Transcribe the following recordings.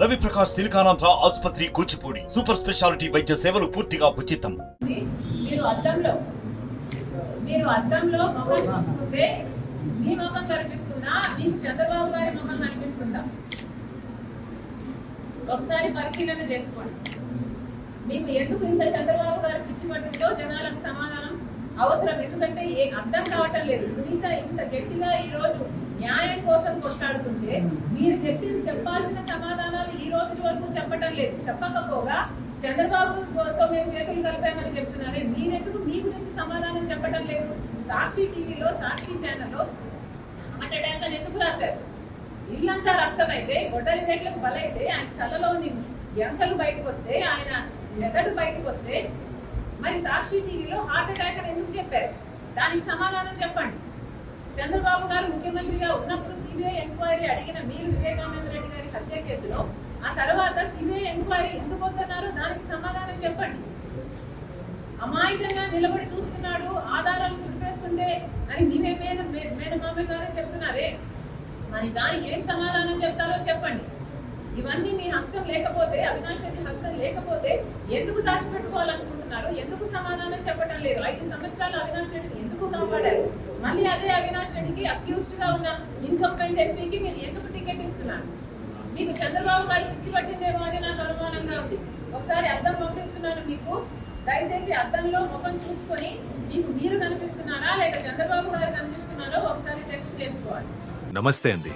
రవి ప్రకాష్ సిలికానాంధ్ర ఆసుపత్రి Kuchipudi super speciality వైద్య సేవలు పూర్తిగా ఉచితం. మీరు అద్దంలో ముఖం చూసుకుంటే మీ ముఖం కనిపిస్తుందా, మీకు చంద్రబాబు గారి ముఖం కనిపిస్తుందా? ఒకసారి పరిశీలన చేసుకోండి. మీకు ఎందుకు ఇంత చంద్రబాబు గారి పిచ్చి పట్టిందో జనాలకు సమాధానం అవసరం. ఎందుకంటే అర్థం కావటం లేదు. సునీత ఇంత గట్టిగా ఈ రోజు న్యాయం కోసం కొట్లాడుతుంటే మీరు చెప్పాల్సిన సమాధానాలు ఈ రోజు వరకు చెప్పటం లేదు. చెప్పకపోగా చంద్రబాబుతో మేము చేతులు కలిపామని చెప్తున్నారే, మీరెందుకు మీ గురించి సమాధానం చెప్పటం లేదు? సాక్షి టీవీలో, సాక్షి ఛానల్లో హార్ట్ అటాక్ అని ఎందుకు రాశారు? ఇల్లంతా రక్తమైతే, గొడ్డలి వేట్లకు బలైతే, ఆయన తలలోని ఎంకలు బయటకు వస్తే, ఆయన మెదడు బయటకు వస్తే, మరి సాక్షి టీవీలో హార్ట్ అటాక్ అని ఎందుకు చెప్పారు? దానికి సమాధానం చెప్పండి. చంద్రబాబు గారు ముఖ్యమంత్రిగా ఉన్నప్పుడు సిబిఐ ఎంక్వైరీ అడిగిన మీరు వివేకానంద రెడ్డి గారి హత్య కేసులో ఆ తర్వాత సిబిఐ ఎంక్వైరీ ఎందుకు వద్దన్నారో దానికి సమాధానం చెప్పండి. అమాయకంగా నిలబడి చూస్తున్నాడు, ఆధారాలు తుడిపేస్తుండే అని మీరే మేనమామ గారే చెప్తున్నారే, మరి దానికి ఏం సమాధానం చెప్తారో చెప్పండి. ఇవన్నీ మీ హస్తం లేకపోతే, అవినాష్ రెడ్డి హస్తం లేకపోతే ఎందుకు దాచిపెట్టుకోవాలనుకుంటున్నారు? ఎందుకు సమాధానం చెప్పడం లేదు? 5 సంవత్సరాలు అవినాష్ రెడ్డిని ఎందుకు కాపాడారు? మళ్ళీ అదే అవినాష్ రెడ్డికి అక్యూజ్డ్ గా ఉన్న ఇన్కంప్లెంట్ ఎంపీకి మీరు ఎందుకు టికెట్ ఇస్తున్నారు? మీకు చంద్రబాబు గారి పిచ్చి పట్టిందేమో అని నాకు అనుమానంగా ఉంది. ఒకసారి అద్దం పంపిస్తున్నాను మీకు, దయచేసి అద్దంలో ముఖం చూసుకొని మీకు మీరు కనిపిస్తున్నారా లేక చంద్రబాబు గారు కనిపిస్తున్నారో ఒకసారి టెస్ట్ చేసుకోవాలి. నమస్తే అండి.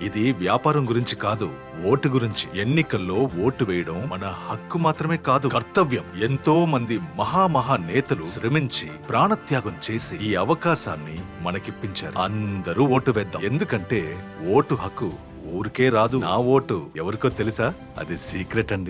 ఇది వ్యాపారం గురించి కాదు, ఓటు గురించి. ఎన్నికల్లో ఓటు వేయడం మన హక్కు మాత్రమే కాదు, కర్తవ్యం. ఎంతో మంది మహా నేతలు శ్రమించి ప్రాణత్యాగం చేసి ఈ అవకాశాన్ని మనకిప్పించారు. అందరూ ఓటు వేద్దాం. ఎందుకంటే ఓటు హక్కు ఊరికే రాదు. నా ఓటు ఎవరికో తెలుసా? అది సీక్రెట్ అండి.